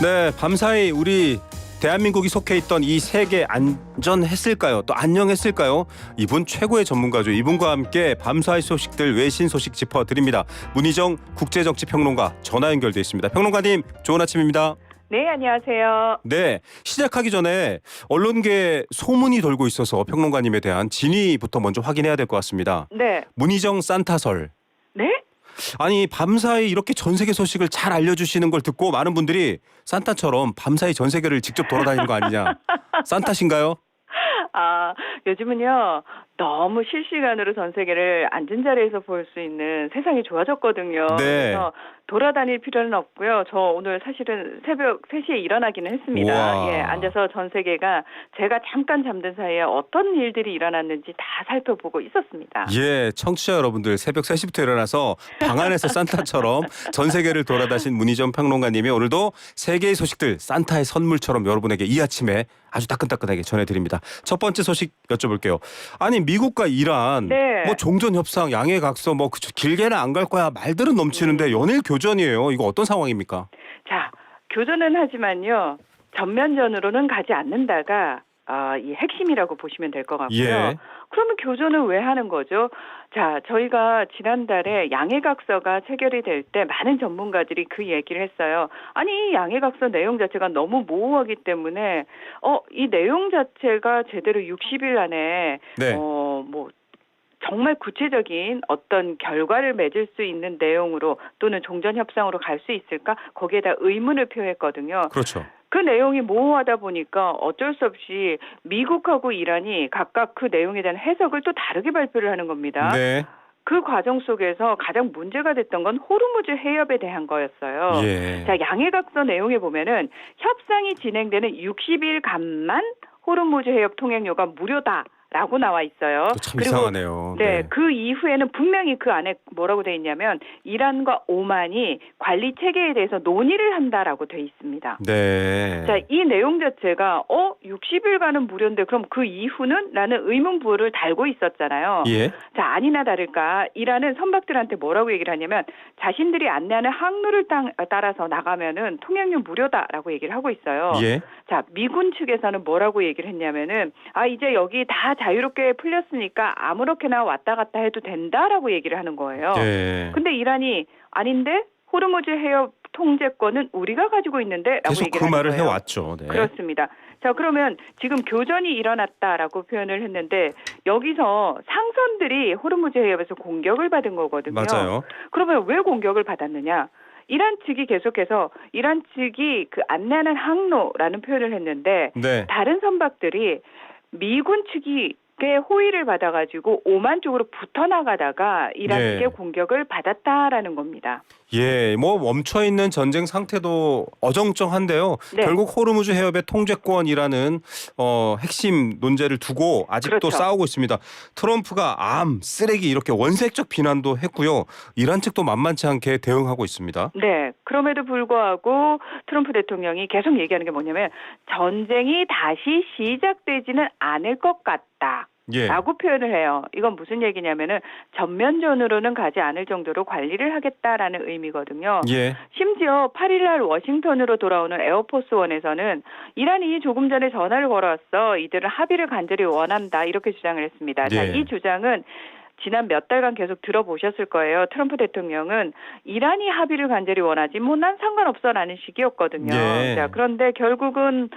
네, 밤사이 우리 대한민국이 속해 있던 이 세계 안전했을까요? 또 안녕했을까요? 이분 최고의 전문가죠. 이분과 함께 밤사이 소식들 외신 소식 짚어드립니다. 문희정 국제정치평론가 전화 연결돼 있습니다. 평론가님, 좋은 아침입니다. 네, 안녕하세요. 네, 시작하기 전에 언론계에 소문이 돌고 있어서 평론가님에 대한 진위부터 먼저 확인해야 될 것 같습니다. 네. 문희정 산타설. 네? 아니, 밤사이 이렇게 전 세계 소식을 잘 알려주시는 걸 듣고 많은 분들이 산타처럼 밤사이 전 세계를 직접 돌아다니는 거 아니냐. 산타신가요? 아, 요즘은요, 너무 실시간으로 전 세계를 앉은 자리에서 볼 수 있는 세상이 좋아졌거든요. 네. 그래서 돌아다닐 필요는 없고요. 저 오늘 사실은 새벽 3시에 일어나기는 했습니다. 우와. 예, 앉아서 전 세계가 제가 잠깐 잠든 사이에 어떤 일들이 일어났는지 다 살펴보고 있었습니다. 예, 청취자 여러분들 새벽 3시부터 일어나서 방 안에서 산타처럼 전 세계를 돌아다신 문희정 평론가님이 오늘도 세계의 소식들 산타의 선물처럼 여러분에게 이 아침에 아주 따끈따끈하게 전해드립니다. 첫 번째 소식 여쭤볼게요. 아니, 미국과 이란 네. 뭐 종전 협상, 양해 각서 뭐 길게는 안 갈 거야 말들은 넘치는데 연일 교전이에요. 이거 어떤 상황입니까? 자, 교전은 하지만요, 전면전으로는 가지 않는다가 이 핵심이라고 보시면 될 것 같고요. 예. 그러면 교전은 왜 하는 거죠? 자, 저희가 지난달에 양해각서가 체결이 될 때 많은 전문가들이 그 얘기를 했어요. 아니, 이 양해각서 내용 자체가 너무 모호하기 때문에 이 내용 자체가 제대로 60일 안에 네. 뭐 정말 구체적인 어떤 결과를 맺을 수 있는 내용으로 또는 종전협상으로 갈 수 있을까? 거기에다 의문을 표했거든요. 그렇죠. 그 내용이 모호하다 보니까 어쩔 수 없이 미국하고 이란이 각각 그 내용에 대한 해석을 또 다르게 발표를 하는 겁니다. 네. 그 과정 속에서 가장 문제가 됐던 건 호르무즈 해협에 대한 거였어요. 예. 자, 양해각서 내용에 보면은 협상이 진행되는 60일간만 호르무즈 해협 통행료가 무료다. 라고 나와 있어요. 참 이상하네요. 네, 그 이후에는 분명히 그 안에 뭐라고 돼 있냐면 이란과 오만이 관리 체계에 대해서 논의를 한다라고 돼 있습니다. 네. 자, 이 내용 자체가 60일간은 무료인데 그럼 그 이후는? 라는 의문부를 달고 있었잖아요. 예. 자, 아니나 다를까 이란은 선박들한테 뭐라고 얘기를 하냐면 자신들이 안내하는 항로를 따라서 나가면은 통행료 무료다라고 얘기를 하고 있어요. 예. 자, 미군 측에서는 뭐라고 얘기를 했냐면은 이제 여기 다 자유롭게 풀렸으니까 아무렇게나 왔다 갔다 해도 된다라고 얘기를 하는 거예요. 네. 근데 이란이 아닌데 호르무즈 해협 통제권은 우리가 가지고 있는데 라고 계속 얘기를 그 하는 말을 거예요. 해왔죠. 네. 그렇습니다. 자, 그러면 지금 교전이 일어났다라고 표현을 했는데 여기서 상선들이 호르무즈 해협에서 공격을 받은 거거든요. 맞아요. 그러면 왜 공격을 받았느냐? 이란 측이 계속해서 이란 측이 그 안내하는 항로라는 표현을 했는데 네. 다른 선박들이 미군 측이 호의를 받아가지고 오만 쪽으로 붙어 나가다가 이란 네. 측의 공격을 받았다라는 겁니다. 예, 뭐 멈춰 있는 전쟁 상태도 어정쩡한데요. 네. 결국 호르무즈 해협의 통제권이라는 핵심 논제를 두고 아직도 그렇죠. 싸우고 있습니다. 트럼프가 쓰레기 이렇게 원색적 비난도 했고요. 이란 측도 만만치 않게 대응하고 있습니다. 네. 그럼에도 불구하고 트럼프 대통령이 계속 얘기하는 게 뭐냐면 전쟁이 다시 시작되지는 않을 것 같다. 예. 라고 표현을 해요. 이건 무슨 얘기냐면은 전면전으로는 가지 않을 정도로 관리를 하겠다라는 의미거든요. 예. 심지어 8일날 워싱턴으로 돌아오는 에어포스원에서는 이란이 조금 전에 전화를 걸어왔어. 이들은 합의를 간절히 원한다. 이렇게 주장을 했습니다. 자, 네. 이 주장은 지난 몇 달간 계속 들어보셨을 거예요. 트럼프 대통령은 이란이 합의를 간절히 원하지 뭐 난 상관없어라는 식이었거든요. 예. 자, 그런데 결국은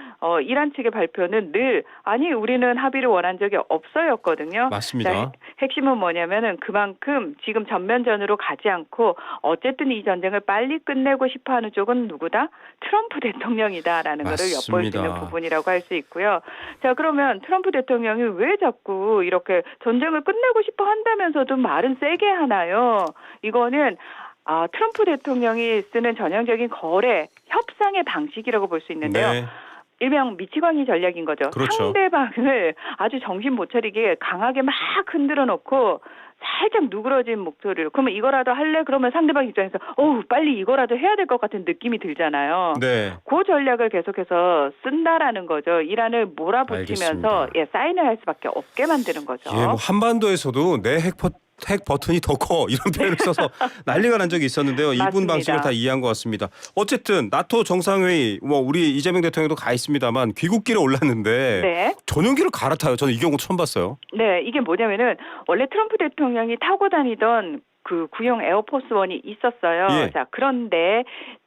이란 측의 발표는 늘 아니 우리는 합의를 원한 적이 없어였거든요. 맞습니다. 자, 핵심은 뭐냐면은 그만큼 지금 전면전으로 가지 않고 어쨌든 이 전쟁을 빨리 끝내고 싶어하는 쪽은 누구다? 트럼프 대통령이다라는 거를 엿볼 수 있는 부분이라고 할 수 있고요. 자, 그러면 트럼프 대통령이 왜 자꾸 이렇게 전쟁을 끝내고 싶어 한다면서도 말은 세게 하나요? 이거는 트럼프 대통령이 쓰는 전형적인 거래, 협상의 방식이라고 볼 수 있는데요. 네. 일명 미치광이 전략인 거죠. 그렇죠. 상대방을 아주 정신 못 차리게 강하게 막 흔들어 놓고 살짝 누그러진 목소리로 그러면 이거라도 할래? 그러면 상대방 입장에서 빨리 이거라도 해야 될 것 같은 느낌이 들잖아요. 네. 그 전략을 계속해서 쓴다라는 거죠. 이란을 몰아붙이면서 알겠습니다. 사인을 할 수밖에 없게 만드는 거죠. 예, 뭐 한반도에서도 내 핵 버튼이 더 커 이런 표현을 써서 난리가 난 적이 있었는데요. 이분 맞습니다. 방식을 다 이해한 것 같습니다. 어쨌든 나토 정상회의 뭐 우리 이재명 대통령도 가 있습니다만 귀국길에 올랐는데 네. 전용기를 갈아타요. 저는 이 경우 처음 봤어요. 네, 이게 뭐냐면은 원래 트럼프 대통령이 타고 다니던 그 구형 에어포스원이 있었어요. 예. 자, 그런데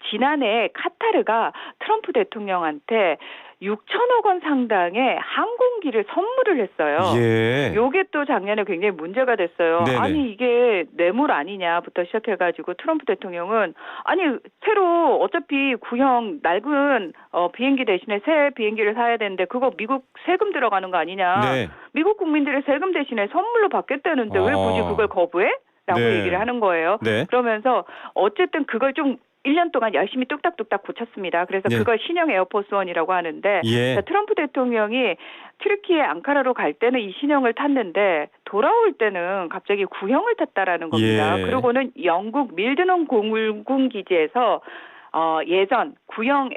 지난해 카타르가 트럼프 대통령한테 6천억 원 상당의 항공기를 선물을 했어요. 예. 요게 또 작년에 굉장히 문제가 됐어요. 네네. 아니 이게 뇌물 아니냐부터 시작해가지고 트럼프 대통령은 아니 새로 어차피 구형 낡은 비행기 대신에 새 비행기를 사야 되는데 그거 미국 세금 들어가는 거 아니냐. 네. 미국 국민들의 세금 대신에 선물로 받겠다는데 왜 굳이 그걸 거부해? 라고 네. 얘기를 하는 거예요. 네. 그러면서 어쨌든 그걸 좀 1년 동안 열심히 뚝딱뚝딱 고쳤습니다. 그래서 네. 그걸 신형 에어포스원이라고 하는데 예. 자, 트럼프 대통령이 튀르키예 앙카라로 갈 때는 이 신형을 탔는데 돌아올 때는 갑자기 구형을 탔다라는 겁니다. 예. 그리고는 영국 밀드넌 공군 기지에서 예전 구형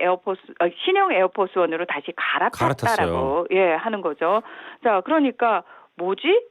신형 에어포스원으로 다시 갈아탔다라고 하는 거죠. 자, 그러니까 뭐지?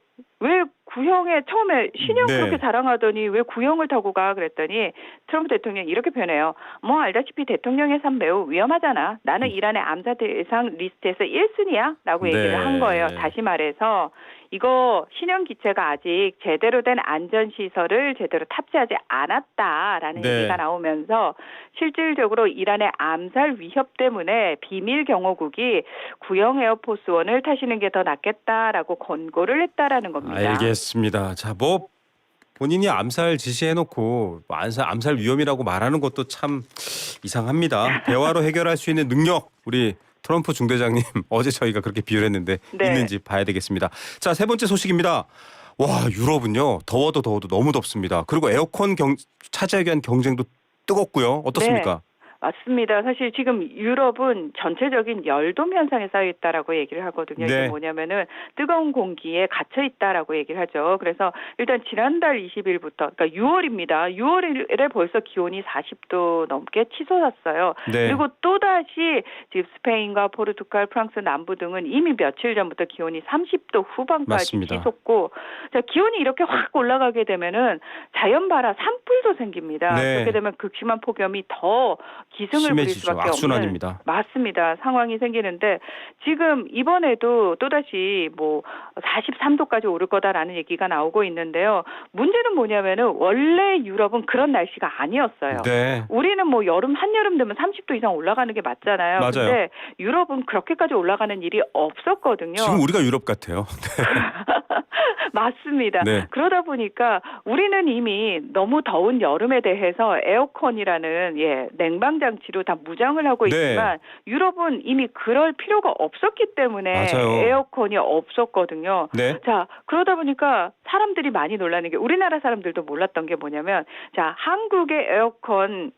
왜 구형에 처음에 신형 네. 그렇게 자랑하더니 왜 구형을 타고 가 그랬더니 트럼프 대통령이 이렇게 표현해요. 뭐 알다시피 대통령의 삶 매우 위험하잖아. 나는 이란의 암사 대상 리스트에서 1순위야 라고 얘기를 네. 한 거예요. 다시 말해서 이거 신형 기체가 아직 제대로 된 안전시설을 제대로 탑재하지 않았다라는 네. 얘기가 나오면서 실질적으로 이란의 암살 위협 때문에 비밀 경호국이 구형 에어포스원을 타시는 게 더 낫겠다라고 권고를 했다라는 겁니다. 알겠습니다. 자, 뭐 본인이 암살 지시해놓고 암살 위험이라고 말하는 것도 참 이상합니다. 대화로 해결할 수 있는 능력 우리 트럼프 중대장님 어제 저희가 그렇게 비유했는데 네. 있는지 봐야 되겠습니다. 자, 세 번째 소식입니다. 와, 유럽은요 더워도 너무 덥습니다. 그리고 에어컨 차지하기 위한 경쟁도 뜨겁고요. 어떻습니까? 네. 맞습니다. 사실 지금 유럽은 전체적인 열돔 현상에 쌓여 있다라고 얘기를 하거든요. 네. 이게 뭐냐면은 뜨거운 공기에 갇혀 있다라고 얘기를 하죠. 그래서 일단 지난달 20일부터 그러니까 6월입니다. 6월에 벌써 기온이 40도 넘게 치솟았어요. 네. 그리고 또다시 지금 스페인과 포르투갈, 프랑스 남부 등은 이미 며칠 전부터 기온이 30도 후반까지 맞습니다. 치솟고 자, 기온이 이렇게 확 올라가게 되면은 자연 발화 산불도 생깁니다. 네. 그렇게 되면 극심한 폭염이 더 기승을 부릴 심해지죠. 수밖에 악순환입니다. 없는 맞습니다. 상황이 생기는데 지금 이번에도 또다시 뭐 43도까지 오를 거다라는 얘기가 나오고 있는데요. 문제는 뭐냐면은 원래 유럽은 그런 날씨가 아니었어요. 네. 우리는 뭐 한여름 되면 30도 이상 올라가는 게 맞잖아요. 맞아요. 근데 유럽은 그렇게까지 올라가는 일이 없었거든요. 지금 우리가 유럽 같아요. 맞습니다. 네. 그러다 보니까 우리는 이미 너무 더운 여름에 대해서 에어컨이라는 냉방 장치로 다 무장을 하고 네. 있지만 유럽은 이미 그럴 필요가 없었기 때문에 맞아요. 에어컨이 없었거든요. 네. 자, 그러다 보니까 사람들이 많이 놀라는 게 우리나라 사람들도 몰랐던 게 뭐냐면 자, 한국의 에어컨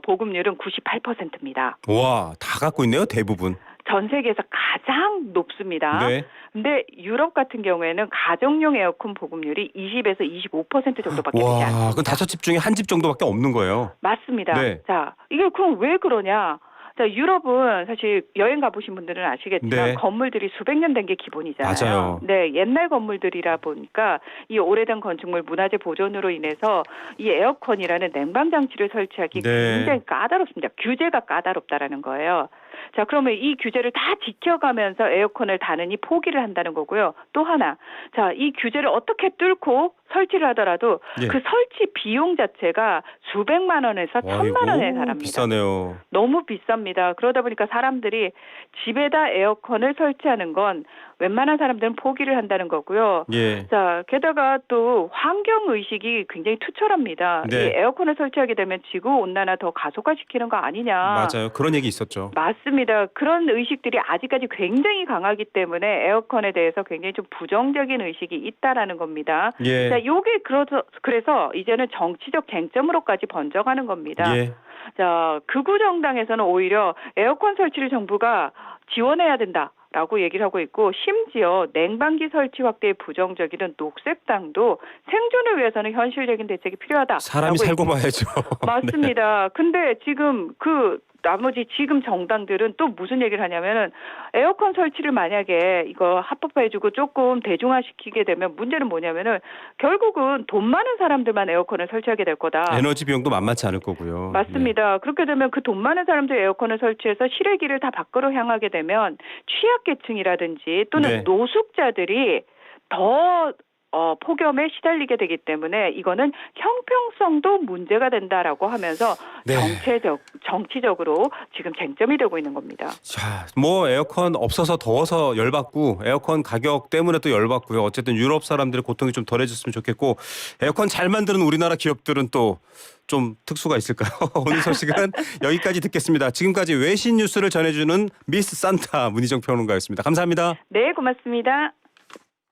보급률은 98%입니다. 와, 다 갖고 있네요, 대부분. 전 세계에서 가장 높습니다. 네. 근데 유럽 같은 경우에는 가정용 에어컨 보급률이 20에서 25% 정도밖에 되지 와, 않습니다. 그건 5집 중에 한 집 정도밖에 없는 거예요. 맞습니다. 네. 자, 이게 그럼 왜 그러냐? 자, 유럽은 사실 여행 가보신 분들은 아시겠지만 네. 건물들이 수백 년 된 게 기본이잖아요. 맞아요. 네, 옛날 건물들이라 보니까 이 오래된 건축물 문화재 보존으로 인해서 이 에어컨이라는 냉방 장치를 설치하기 네. 굉장히 까다롭습니다. 규제가 까다롭다라는 거예요. 자, 그러면 이 규제를 다 지켜가면서 에어컨을 다느니 포기를 한다는 거고요. 또 하나, 자, 이 규제를 어떻게 뚫고 설치를 하더라도 예. 그 설치 비용 자체가 수백만 원에서 천만 원에 달합니다. 비싸네요. 너무 비쌉니다. 그러다 보니까 사람들이 집에다 에어컨을 설치하는 건 웬만한 사람들은 포기를 한다는 거고요. 예. 자, 게다가 또 환경 의식이 굉장히 투철합니다. 네. 이 에어컨을 설치하게 되면 지구 온난화 더 가속화시키는 거 아니냐. 맞아요. 그런 얘기 있었죠. 맞습니다. 그런 의식들이 아직까지 굉장히 강하기 때문에 에어컨에 대해서 굉장히 좀 부정적인 의식이 있다라는 겁니다. 예. 자, 요게 그래서 이제는 정치적 쟁점으로까지 번져가는 겁니다. 예. 자, 극우 정당에서는 오히려 에어컨 설치를 정부가 지원해야 된다라고 얘기를 하고 있고 심지어 냉방기 설치 확대에 부정적인 녹색당도 생존을 위해서는 현실적인 대책이 필요하다. 사람이 살고 봐야죠. 맞습니다. 근데 지금 그 나머지 지금 정당들은 또 무슨 얘기를 하냐면은 에어컨 설치를 만약에 이거 합법화해주고 조금 대중화시키게 되면 문제는 뭐냐면은 결국은 돈 많은 사람들만 에어컨을 설치하게 될 거다. 에너지 비용도 만만치 않을 거고요. 맞습니다. 그렇게 되면 그 돈 많은 사람들 에어컨을 설치해서 실외기를 다 밖으로 향하게 되면 취약계층이라든지 또는 네. 노숙자들이 더 폭염에 시달리게 되기 때문에 이거는 형평성도 문제가 된다라고 하면서 네. 정치적으로 지금 쟁점이 되고 있는 겁니다. 자, 뭐 에어컨 없어서 더워서 열받고 에어컨 가격 때문에 또 열받고요. 어쨌든 유럽 사람들의 고통이 좀 덜해졌으면 좋겠고 에어컨 잘 만드는 우리나라 기업들은 또 좀 특수가 있을까요? 오늘 소식은 여기까지 듣겠습니다. 지금까지 외신 뉴스를 전해주는 미스 산타 문희정 평론가였습니다. 감사합니다. 네, 고맙습니다.